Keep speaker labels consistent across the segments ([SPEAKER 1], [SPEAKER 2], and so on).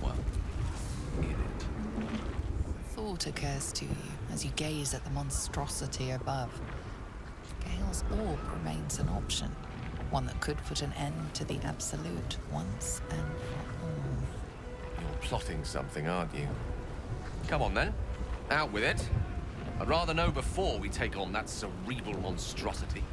[SPEAKER 1] Well, get it.
[SPEAKER 2] Thought occurs to you as you gaze at the monstrosity above. Gale's orb remains an option, one that could put an end to the Absolute once and for all.
[SPEAKER 1] You're plotting something, aren't you? Come on then, out with it. I'd rather know before we take on that cerebral monstrosity.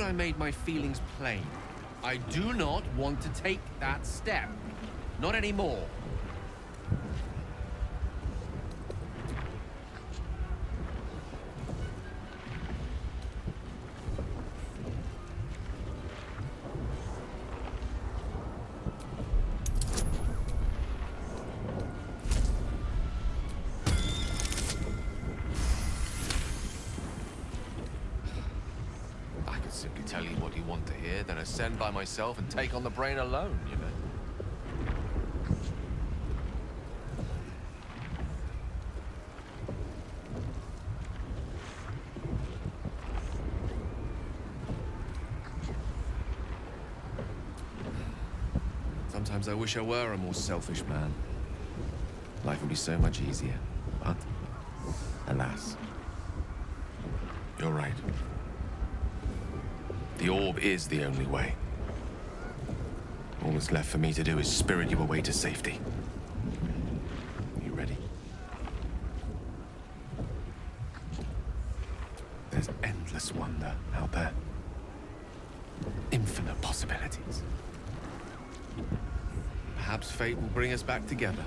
[SPEAKER 1] I made my feelings plain. I do not want to take that step. Not anymore. Simply tell you what you want to hear, then ascend by myself and take on the brain alone, you know. Sometimes I wish I were a more selfish man. Life would be so much easier, but alas, you're right. The orb is the only way. All that's left for me to do is spirit you away to safety. You ready? There's endless wonder out there. Infinite possibilities. Perhaps fate will bring us back together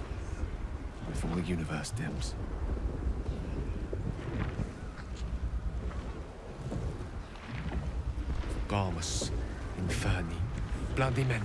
[SPEAKER 1] before the universe dims. Garmus, Inferni, Blandimenta.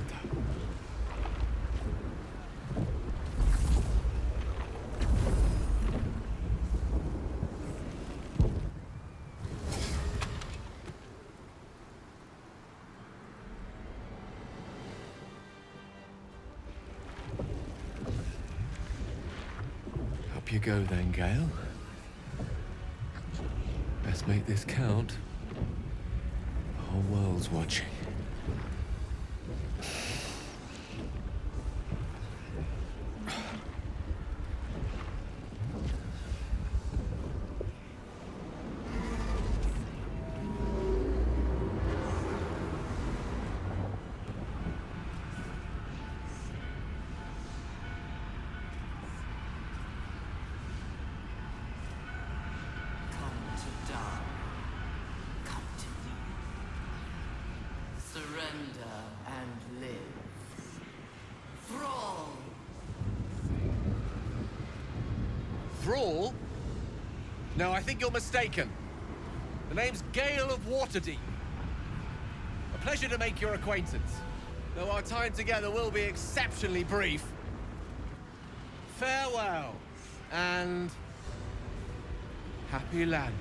[SPEAKER 1] Up you go then, Gale. Let's make this count. The whole world's watching.
[SPEAKER 3] Surrender and live. Thrall!
[SPEAKER 1] Thrall? No, I think you're mistaken. The name's Gale of Waterdeep. A pleasure to make your acquaintance, though our time together will be exceptionally brief. farewell, and happy land.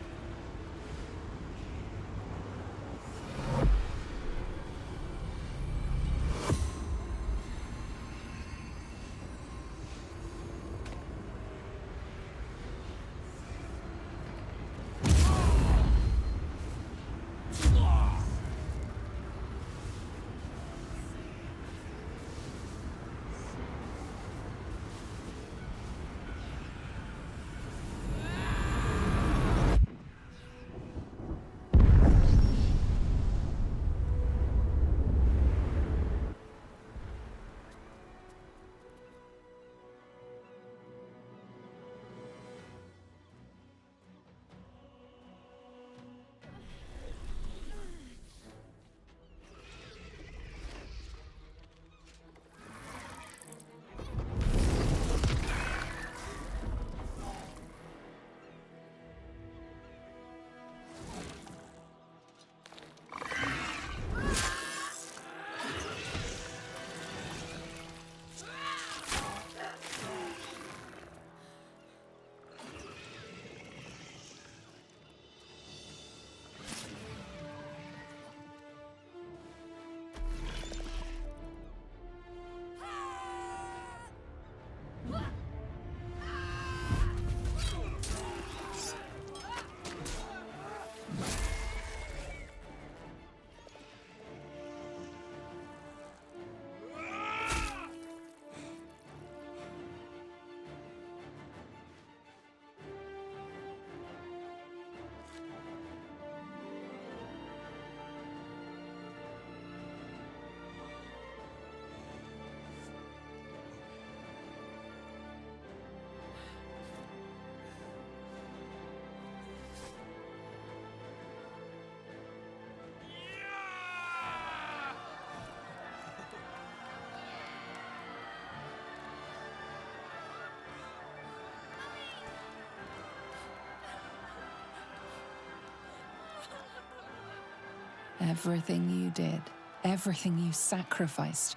[SPEAKER 2] Everything you did, everything you sacrificed,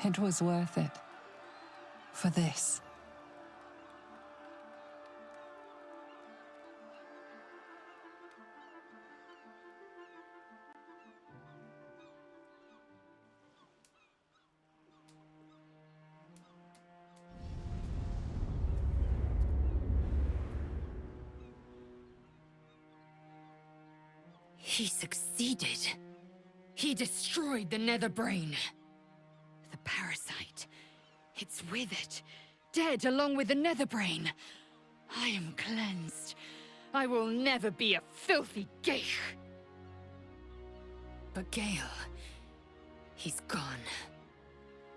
[SPEAKER 2] it was worth it. For this.
[SPEAKER 4] He succeeded. He destroyed the Netherbrain. The parasite. It's with it. Dead along with the Netherbrain. I am cleansed. I will never be a filthy geich. But Gale... he's gone.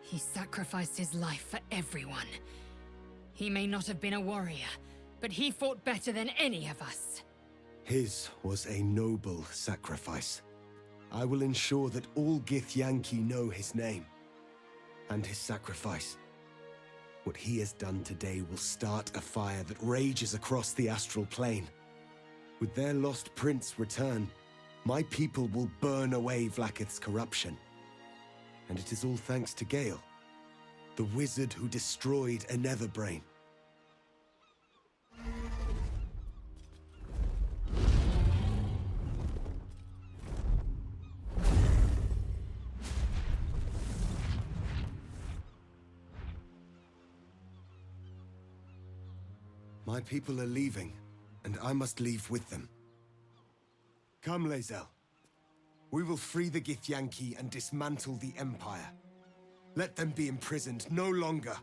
[SPEAKER 4] He sacrificed his life for everyone. He may not have been a warrior, but he fought better than any of us.
[SPEAKER 5] His was a noble sacrifice. I will ensure that all Githyanki know his name and his sacrifice. What he has done today will start a fire that rages across the astral plane. With their lost prince return, my people will burn away Vlaakith's corruption. And it is all thanks to Gale, the wizard who destroyed a Netherbrain. My people are leaving, and I must leave with them. Come, Lae'zel. We will free the Githyanki and dismantle the Empire. Let them be imprisoned no longer.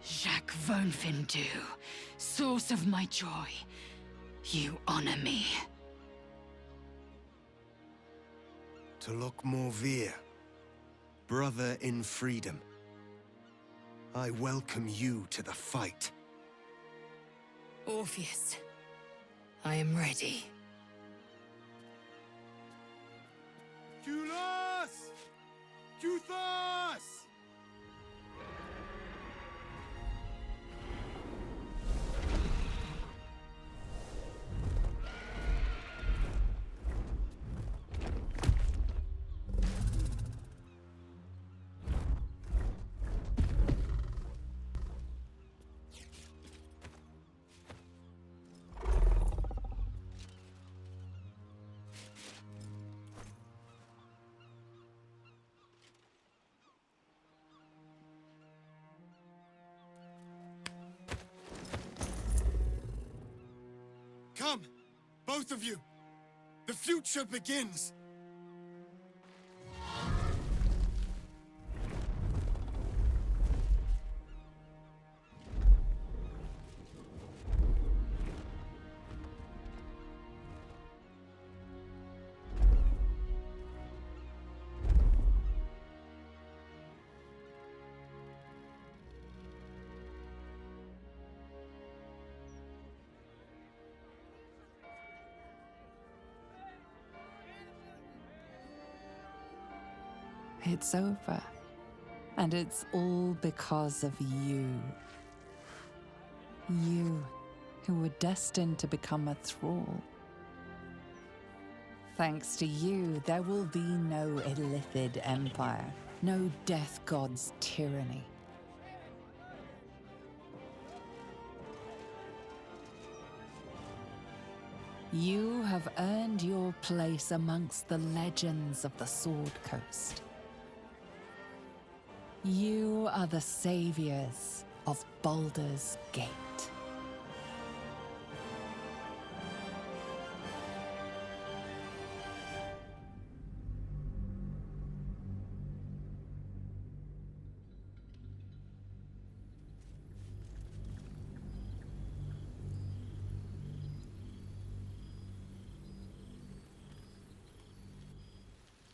[SPEAKER 4] Jacques Vonfindu, source of my joy, you honor me.
[SPEAKER 5] Tulok Morvir, brother in freedom. I welcome you to the fight.
[SPEAKER 4] Orpheus, I am ready.
[SPEAKER 5] both of you! The future begins!
[SPEAKER 2] It's over. And it's all because of you. You, who were destined to become a thrall. Thanks to you, there will be no Illithid empire, no death god's tyranny. You have earned your place amongst the legends of the Sword Coast. You are the saviors of Baldur's Gate.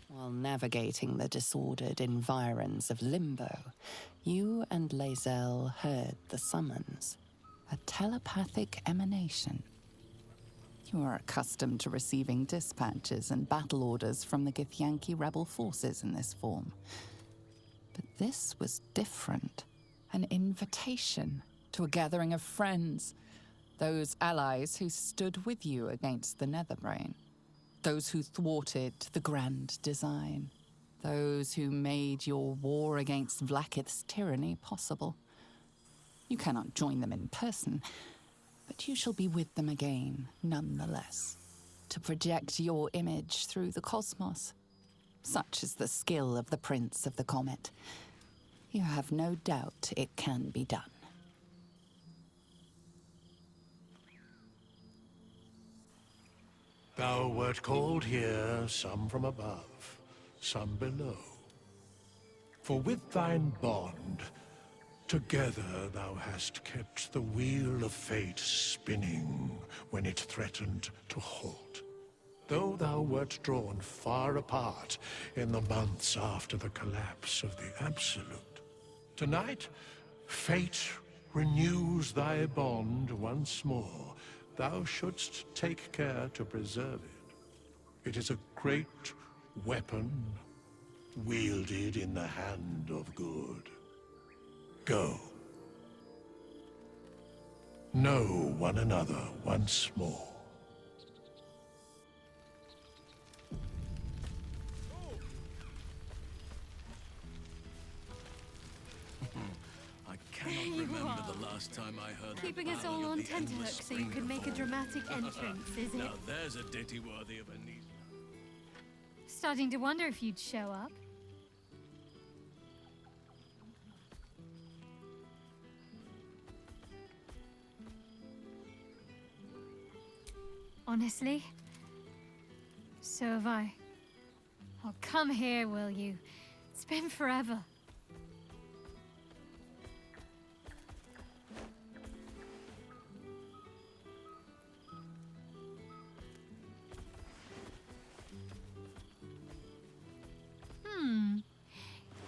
[SPEAKER 2] While navigating the disordered environs of Limbo, you and Lae'zel heard the summons, a telepathic emanation. You are accustomed to receiving dispatches and battle orders from the Githyanki rebel forces in this form. But this was different, an invitation to a gathering of friends, those allies who stood with you against the Netherbrain. Those who thwarted the grand design. Those who made your war against Vlaakith's tyranny possible. You cannot join them in person, but you shall be with them again, nonetheless, to project your image through the cosmos. Such is the skill of the Prince of the Comet. You have no doubt it can be done.
[SPEAKER 6] Thou wert called here, some from above, some below. For with thine bond, together thou hast kept the wheel of fate spinning when it threatened to halt. Though thou wert drawn far apart in the months after the collapse of the Absolute, tonight, fate renews thy bond once more. Thou shouldst take care to preserve it. It is a great weapon, wielded in the hand of good. Go. Know one another once more.
[SPEAKER 7] I cannot remember the last time I heard
[SPEAKER 8] Keeping
[SPEAKER 7] the
[SPEAKER 8] us all
[SPEAKER 7] ballad
[SPEAKER 8] on
[SPEAKER 7] of the endless
[SPEAKER 8] tenterhooks so you
[SPEAKER 7] spring
[SPEAKER 8] could make a
[SPEAKER 7] before.
[SPEAKER 8] dramatic entrance, is it?
[SPEAKER 7] Now there's a ditty worthy of a niece.
[SPEAKER 8] Starting to wonder if you'd show up. Honestly, so have I. Oh, come here, will you? It's been forever.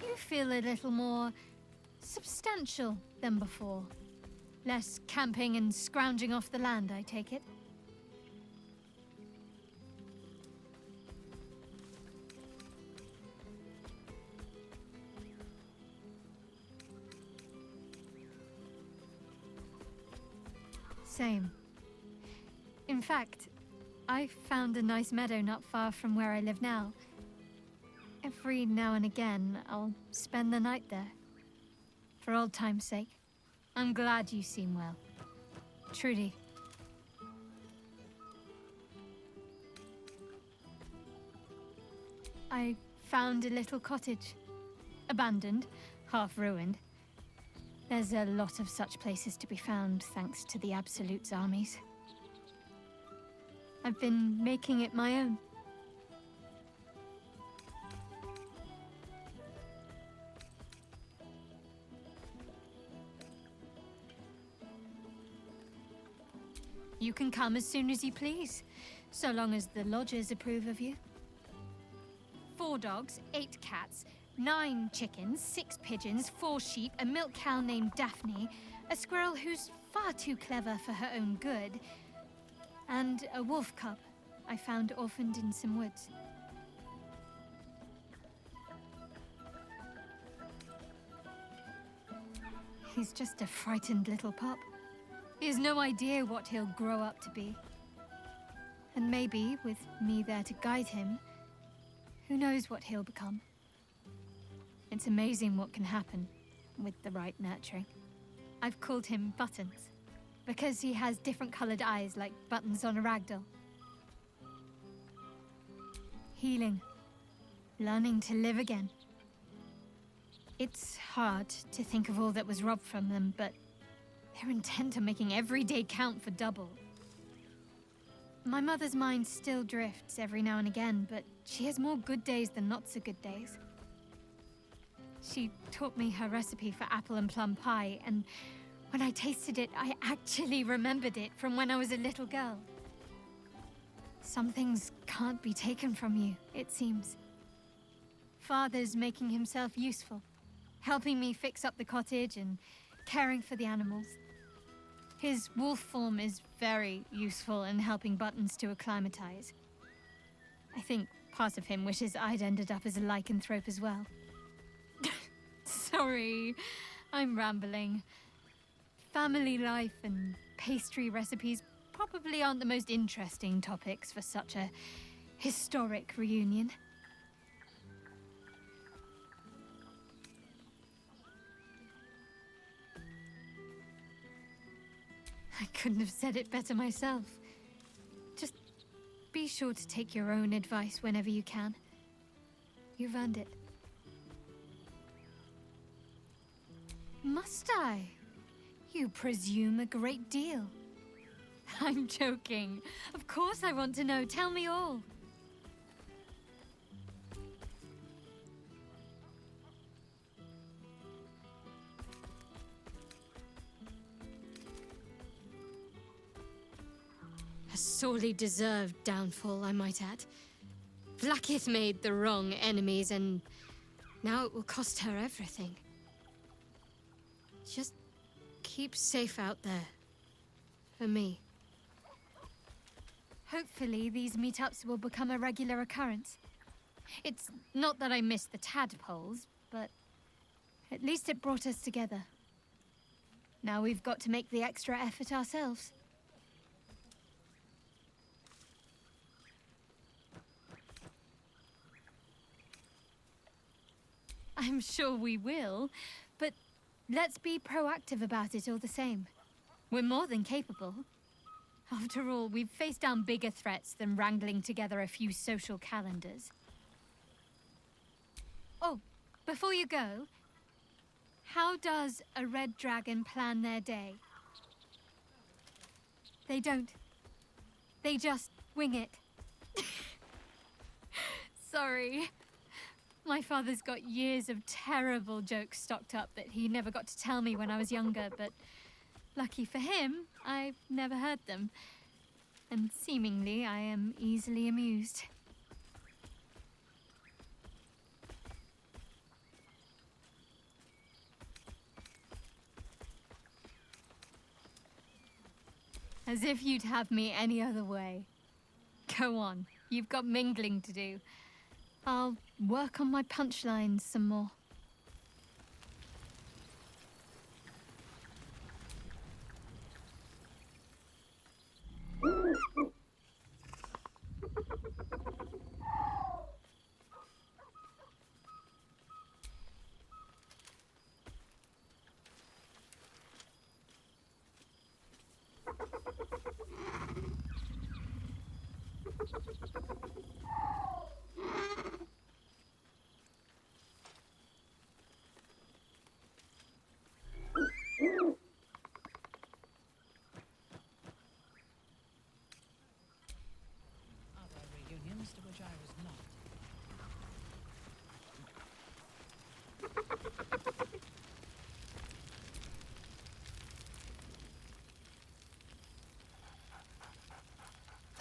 [SPEAKER 8] You feel a little more substantial than before. Less camping and scrounging off the land, I take it. Same. In fact, I found a nice meadow not far from where I live now. Every now and again, I'll spend the night there. For old time's sake. I'm glad you seem well. Trudy. I found a little cottage. Abandoned, half ruined. There's a lot of such places to be found, thanks to the Absolute's armies. I've been making it my own. You can come as soon as you please, so long as the lodgers approve of you. 4 dogs, 8 cats, 9 chickens, 6 pigeons, 4 sheep, a milk cow named Daphne, a squirrel who's far too clever for her own good, and a wolf cub I found orphaned in some woods. He's just a frightened little pup. He has no idea what he'll grow up to be. And maybe, with me there to guide him, who knows what he'll become. It's amazing what can happen with the right nurturing. I've called him Buttons, because he has different colored eyes like buttons on a ragdoll. Healing. Learning to live again. It's hard to think of all that was robbed from them, but they're intent on making every day count for double. My mother's mind still drifts every now and again, but she has more good days than not so good days. She taught me her recipe for apple and plum pie, and when I tasted it, I actually remembered it from when I was a little girl. Some things can't be taken from you, it seems. Father's making himself useful, helping me fix up the cottage and caring for the animals. His wolf form is very useful in helping Buttons to acclimatize. I think part of him wishes I'd ended up as a lycanthrope as well. Sorry, I'm rambling. Family life and pastry recipes probably aren't the most interesting topics for such a historic reunion. I couldn't have said it better myself. Just be sure to take your own advice whenever you can. You've earned it. Must I? You presume a great deal. I'm joking. Of course I want to know. Tell me all. A sorely deserved downfall, I might add. Blackith made the wrong enemies, and now it will cost her everything. Just keep safe out there. For me. Hopefully, these meetups will become a regular occurrence. It's not that I miss the tadpoles, but at least it brought us together. Now we've got to make the extra effort ourselves. I'm sure we will, but let's be proactive about it all the same. We're more than capable. After all, we've faced down bigger threats than wrangling together a few social calendars. Oh, before you go, how does a red dragon plan their day? They don't. They just wing it. Sorry. My father's got years of terrible jokes stocked up that he never got to tell me when I was younger, but lucky for him, I've never heard them. And seemingly, I am easily amused. As if you'd have me any other way. Go on, you've got mingling to do. I'll work on my punchlines some more.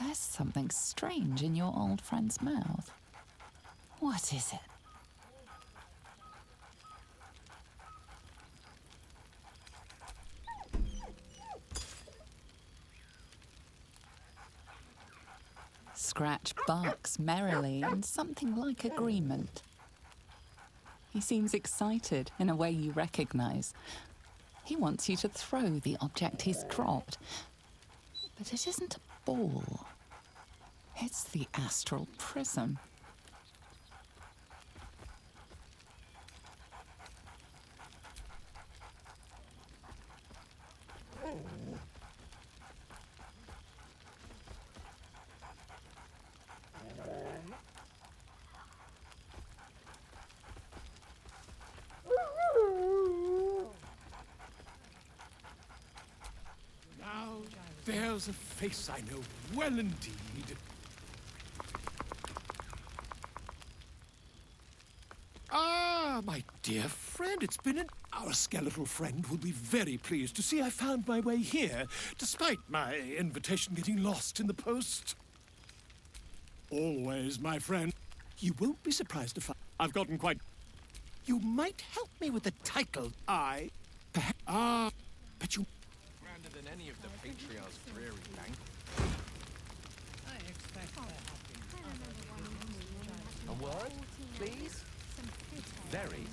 [SPEAKER 2] There's something strange in your old friend's mouth. What is it? Scratch barks merrily in something like agreement. He seems excited in a way you recognize. He wants you to throw the object he's dropped. But it isn't a ball. It's the astral prism.
[SPEAKER 9] Now, there's a face I know well indeed. Ah, my dear friend, it's been Our skeletal friend will be very pleased to see I found my way here, despite my invitation getting lost in the post. Always, my friend. You won't be surprised to find I've gotten quite... You might help me with the title. Perhaps... but you...
[SPEAKER 1] Grander than any of the patriarch's dreary bank. A word, please? Very,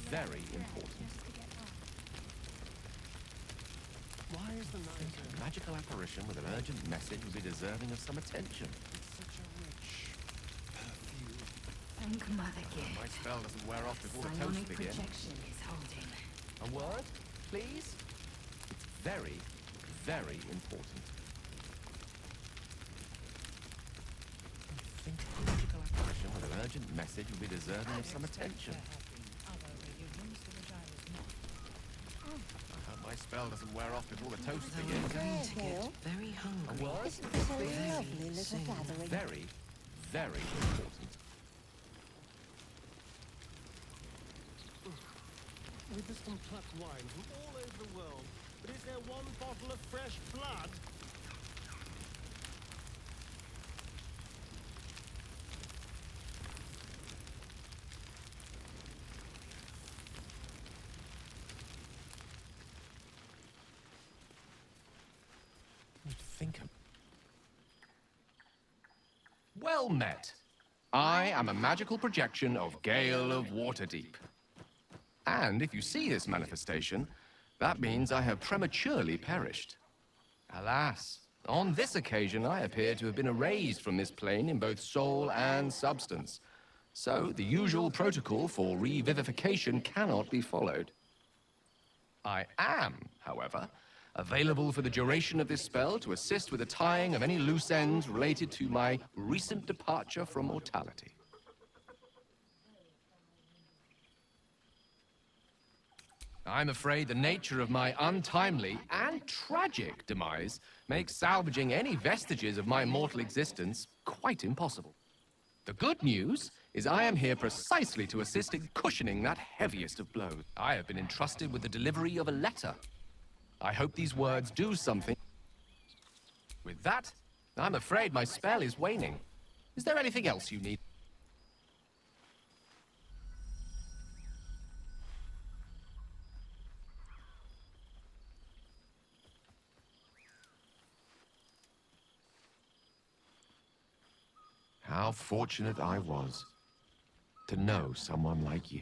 [SPEAKER 1] very important. Why is the night a magical apparition with an urgent message would be deserving of some attention?
[SPEAKER 9] Such a rich perfume.
[SPEAKER 4] Thank Mother Gale.
[SPEAKER 1] My spell doesn't wear off before the toast
[SPEAKER 4] Psionic
[SPEAKER 1] begins.
[SPEAKER 4] projection is holding.
[SPEAKER 1] A word, please? It's very, very important. I think a magical apparition with an urgent message would be deserving of some attention. I hope my spell doesn't wear off before the toast
[SPEAKER 3] I'm
[SPEAKER 1] begins.
[SPEAKER 3] going to get very
[SPEAKER 1] A
[SPEAKER 3] hungry.
[SPEAKER 1] word,
[SPEAKER 10] Isn't this a
[SPEAKER 1] please?
[SPEAKER 10] lovely little
[SPEAKER 3] soon.
[SPEAKER 10] gathering?
[SPEAKER 1] Very, very important.
[SPEAKER 11] With this unplucked wine from all over the world, but is there one bottle of fresh blood?
[SPEAKER 1] Think of... Well met. I am a magical projection of Gale of Waterdeep. And if you see this manifestation, that means I have prematurely perished. Alas, on this occasion I appear to have been erased from this plane in both soul and substance. So the usual protocol for revivification cannot be followed. I am, however, available for the duration of this spell to assist with the tying of any loose ends related to my recent departure from mortality. I'm afraid the nature of my untimely and tragic demise makes salvaging any vestiges of my mortal existence quite impossible. The good news is I am here precisely to assist in cushioning that heaviest of blows. I have been entrusted with the delivery of a letter. I hope these words do something. With that, I'm afraid my spell is waning. Is there anything else you need? How fortunate I was to know someone like you.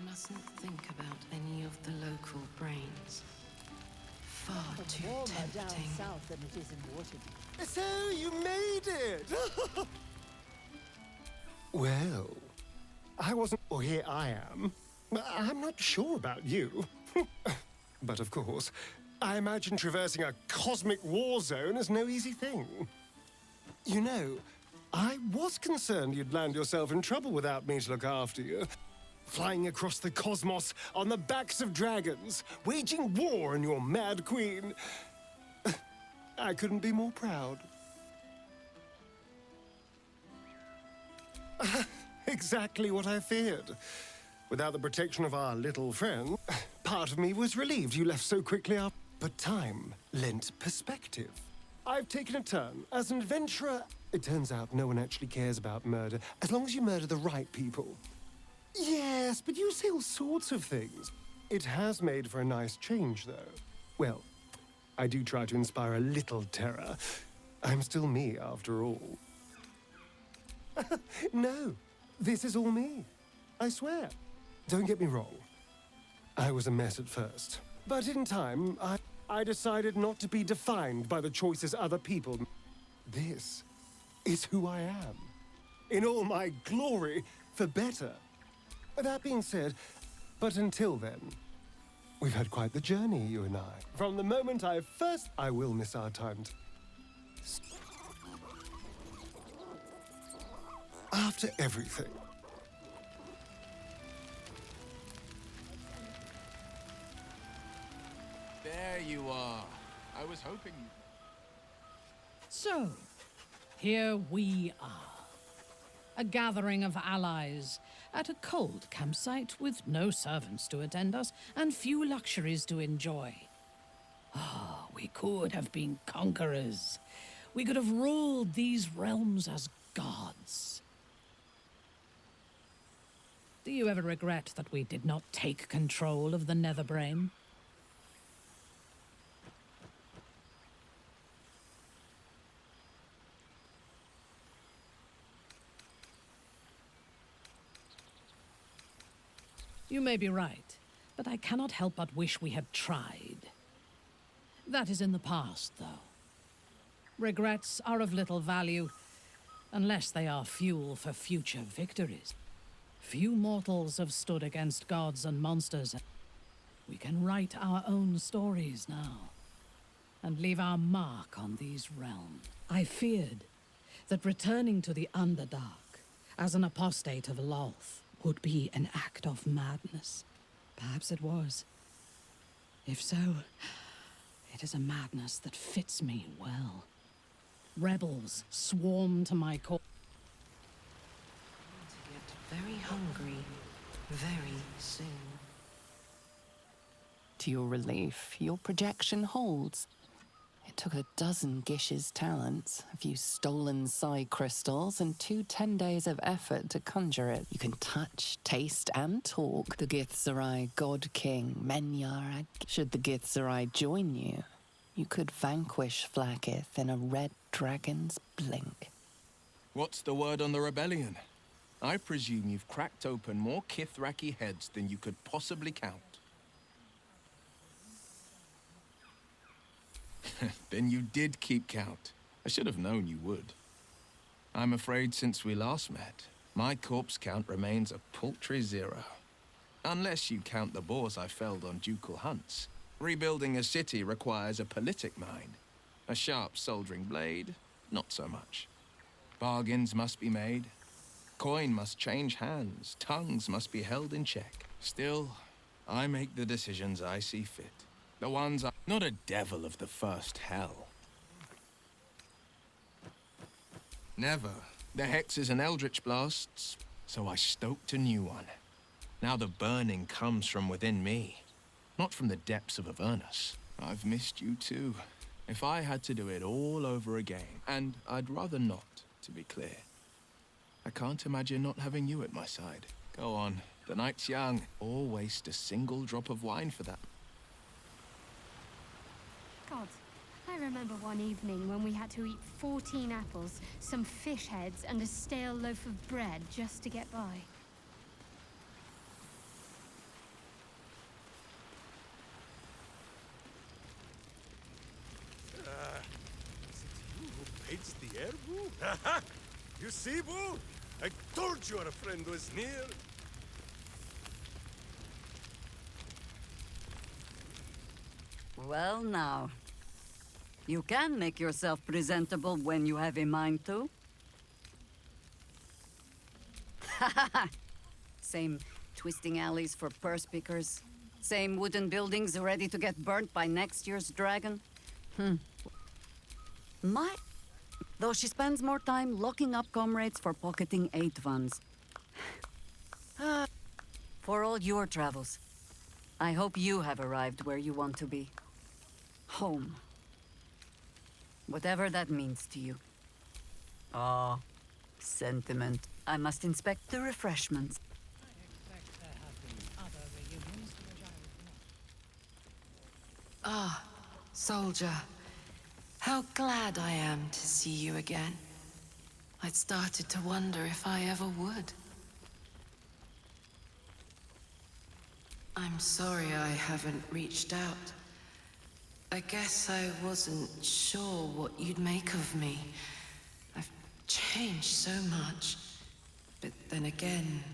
[SPEAKER 3] Mustn't think about any of the local brains. Far too
[SPEAKER 10] Warmer down
[SPEAKER 3] tempting.
[SPEAKER 10] south than it is in Waterdeep.
[SPEAKER 11] So you made it! Well, I wasn't... Well, here I am. I'm not sure about you. But of course, I imagine traversing a cosmic war zone is no easy thing. You know, I was concerned you'd land yourself in trouble without me to look after you. Flying across the cosmos on the backs of dragons, waging war on your mad queen. I couldn't be more proud. Exactly what I feared. Without the protection of our little friend, part of me was relieved you left so quickly up. But time lent perspective. I've taken a turn. As an adventurer, it turns out no one actually cares about murder, as long as you murder the right people. Yes, but you say all sorts of things. It has made for a nice change, though. Well, I do try to inspire a little terror. I'm still me, after all. No, this is all me. I swear. Don't get me wrong. I was a mess at first. But in time, I decided not to be defined by the choices other people. This is who I am. In all my glory, for better. That being said, but until then, we've had quite the journey, you and I. From the moment I will miss our time. After everything.
[SPEAKER 1] There you are. I was hoping...
[SPEAKER 12] So, here we are. A gathering of allies at a cold campsite with no servants to attend us and few luxuries to enjoy. Ah, we could have been conquerors. We could have ruled these realms as gods. Do you ever regret that we did not take control of the Netherbrain? You may be right, but I cannot help but wish we had tried. That is in the past, though. Regrets are of little value, unless they are fuel for future victories. Few mortals have stood against gods and monsters. We can write our own stories now, and leave our mark on these realms. I feared that returning to the Underdark as an apostate of Lolth would be an act of madness. Perhaps it was. If so, it is a madness that fits me well. Rebels swarm to my core.
[SPEAKER 3] To get very hungry very soon.
[SPEAKER 2] To your relief, your projection holds. It took a dozen Gish's talents, a few stolen psi crystals, and 10 days of effort to conjure it. You can touch, taste, and talk the Githzerai God King, Menyar. Should the Githzerai join you, you could vanquish Flakith in a red dragon's blink.
[SPEAKER 1] What's the word on the rebellion? I presume you've cracked open more Kithraki heads than you could possibly count. Then you did keep count. I should have known you would. I'm afraid since we last met, my corpse count remains a paltry 0. Unless you count the boars I felled on ducal hunts. Rebuilding a city requires a politic mind. A sharp soldering blade, not so much. Bargains must be made. Coin must change hands. Tongues must be held in check. Still, I make the decisions I see fit. The ones I'm not a devil of the first hell. Never. The hexes and eldritch blasts, so I stoked a new one. Now the burning comes from within me, not from the depths of Avernus. I've missed you too. If I had to do it all over again, and I'd rather not, to be clear. I can't imagine not having you at my side. Go on, the night's young. Or waste a single drop of wine for that.
[SPEAKER 8] God, I remember one evening when we had to eat 14 apples, some fish heads, and a stale loaf of bread just to get by.
[SPEAKER 9] Is it you who paints the air, Boo? You see, Boo? I told you our friend was near.
[SPEAKER 13] Well, now. You can make yourself presentable when you have a mind to. Same twisting alleys for purse pickers. Same wooden buildings ready to get burnt by next year's dragon. Though she spends more time locking up comrades for pocketing aid funds. For all your travels, I hope you have arrived where you want to be. Home. Whatever that means to you. Ah, sentiment. I must inspect the refreshments.
[SPEAKER 3] Ah, soldier. How glad I am to see you again. I'd started to wonder if I ever would. I'm sorry I haven't reached out. I guess I wasn't sure what you'd make of me. I've changed so much. But then again,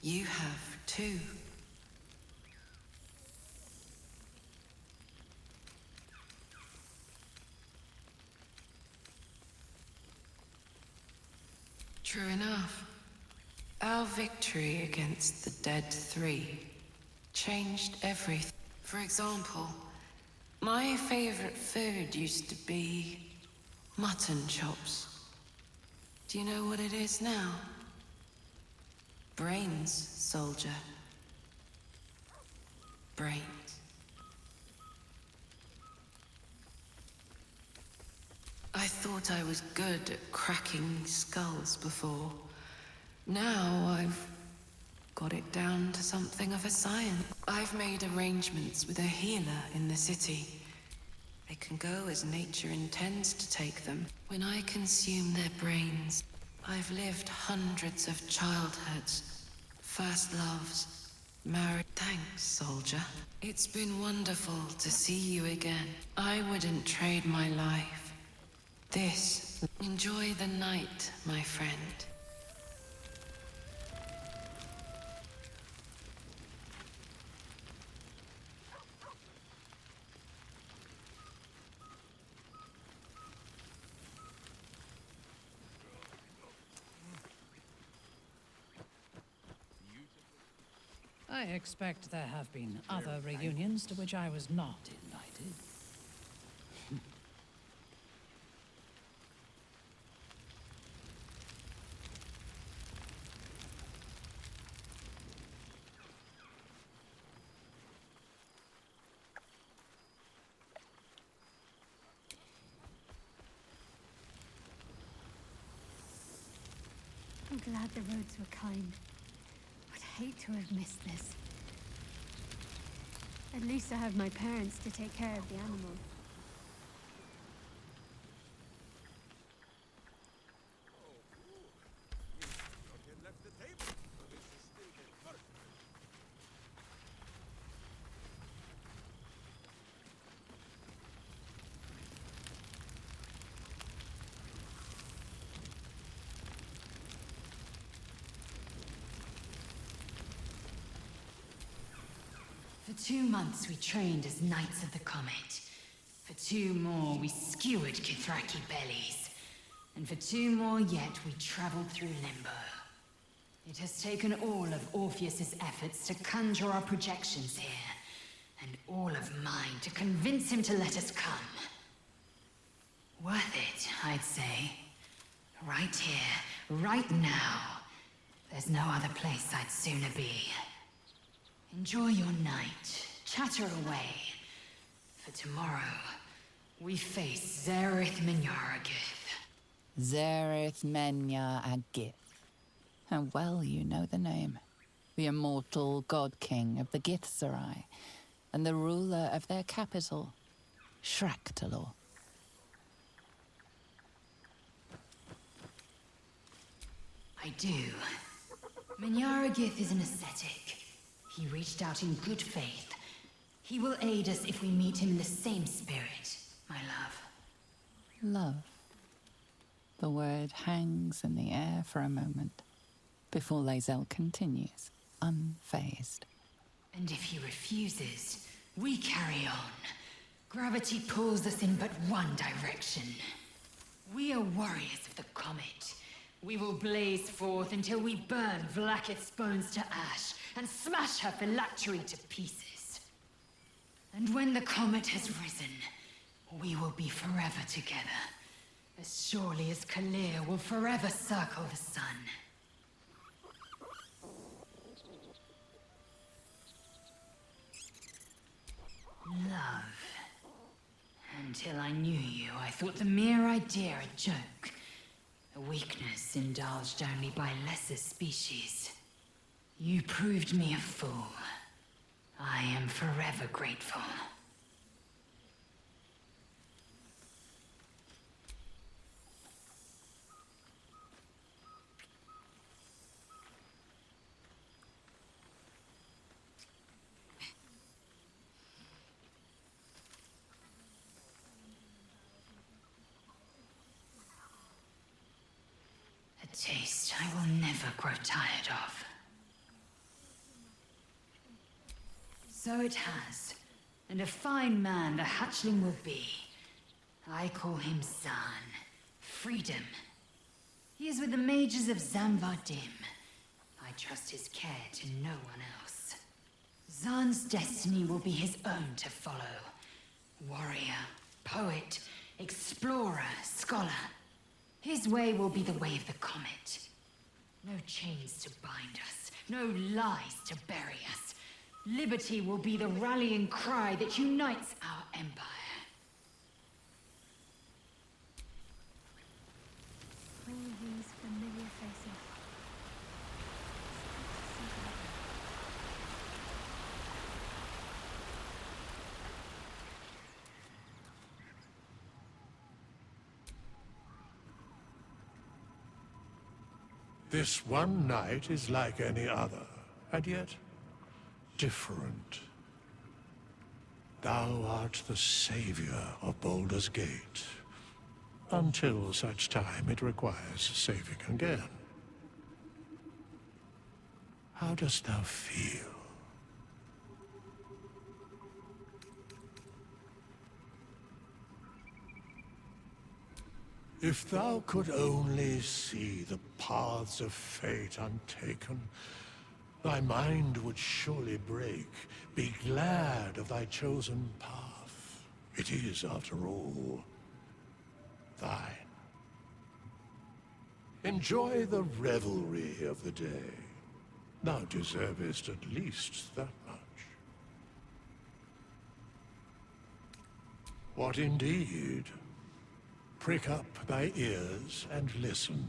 [SPEAKER 3] you have too. True enough. Our victory against the Dead Three changed everything. For example, my favorite food used to be mutton chops. Do you know what it is now? Brains, soldier. Brains. I thought I was good at cracking skulls before. Now I've got it down to something of a science. I've made arrangements with a healer in the city. They can go as nature intends to take them. When I consume their brains, I've lived hundreds of childhoods, first loves, married. Thanks, soldier. It's been wonderful to see you again. I wouldn't trade my life. This. Enjoy the night, my friend.
[SPEAKER 12] I expect there have been other reunions to which I was not invited.
[SPEAKER 8] I'm glad the roads were kind. I'd hate to have missed this. At least I have my parents to take care of the animal.
[SPEAKER 4] For 2 months we trained as Knights of the Comet. For 2 more we skewered Kithraki bellies. And for 2 more yet we traveled through Limbo. It has taken all of Orpheus's efforts to conjure our projections here. And all of mine to convince him to let us come. Worth it, I'd say. Right here, right now. There's no other place I'd sooner be. Enjoy your night. Chatter away. For tomorrow, we face Zereth Menyaragith.
[SPEAKER 2] Zereth Menyaragith. How well you know the name. The immortal god king of the Githzerai, and the ruler of their capital, Shraktalor.
[SPEAKER 4] I do. Menyaragith is an ascetic. He reached out in good faith. He will aid us if we meet him in the same spirit, my love.
[SPEAKER 2] Love. The word hangs in the air for a moment, before Lae'zel continues, unfazed.
[SPEAKER 4] And if he refuses, we carry on. Gravity pulls us in but one direction. We are warriors of the Comet. We will blaze forth until we burn Vlaakith's bones to ash and smash her phylactery to pieces. And when the Comet has risen, we will be forever together, as surely as Kalir will forever circle the sun. Until I knew you, I thought the mere idea a joke. A weakness indulged only by lesser species. You proved me a fool. I am forever grateful. A taste I will never grow tired of. So it has, and a fine man the hatchling will be. I call him Zaan. Freedom. He is with the mages of Zamvardim. I trust his care to no one else. Zaan's destiny will be his own to follow. Warrior, poet, explorer, scholar. His way will be the way of the comet. No chains to bind us, no lies to bury us. Liberty will be the rallying cry that unites our empire.
[SPEAKER 8] All these familiar faces.
[SPEAKER 6] This one night is like any other, and yet different. Thou art the savior of Baldur's Gate, until such time it requires saving again. How dost thou feel? If thou could only see the paths of fate untaken, thy mind would surely break. Be glad of thy chosen path. It is, after all, thine. Enjoy the revelry of the day. Thou deservest at least that much. What indeed? Prick up thy ears and listen.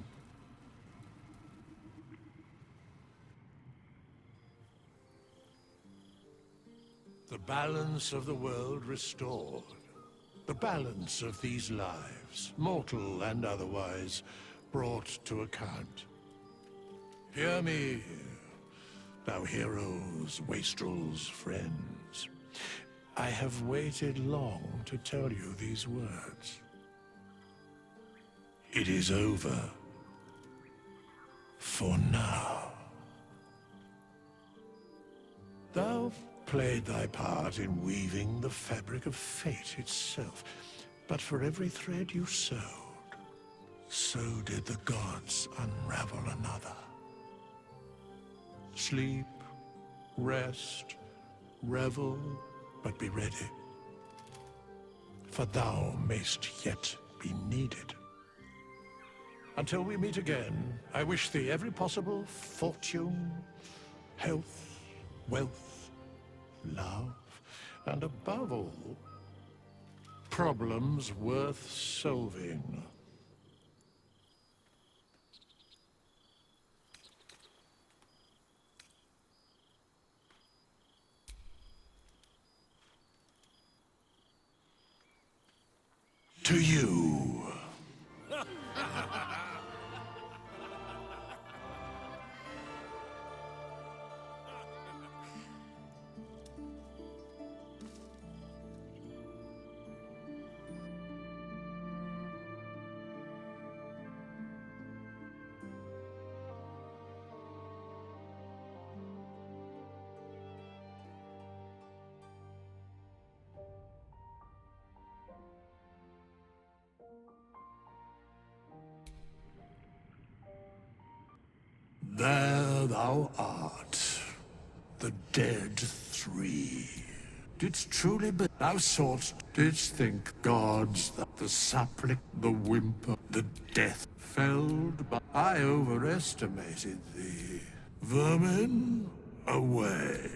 [SPEAKER 6] The balance of the world restored. The balance of these lives, mortal and otherwise, brought to account. Hear me, thou heroes, wastrels, friends. I have waited long to tell you these words. It is over. For now. Thou played thy part in weaving the fabric of fate itself, but for every thread you sewed, so did the gods unravel another. Sleep, rest, revel, but be ready, for thou mayst yet be needed. Until we meet again, I wish thee every possible fortune, health, wealth, love, and above all, problems worth solving. To you. There thou art, the dead three. Didst truly be thou saw'st, didst think gods, the sapling, the whimper, the death felled, but I overestimated thee. Vermin, away.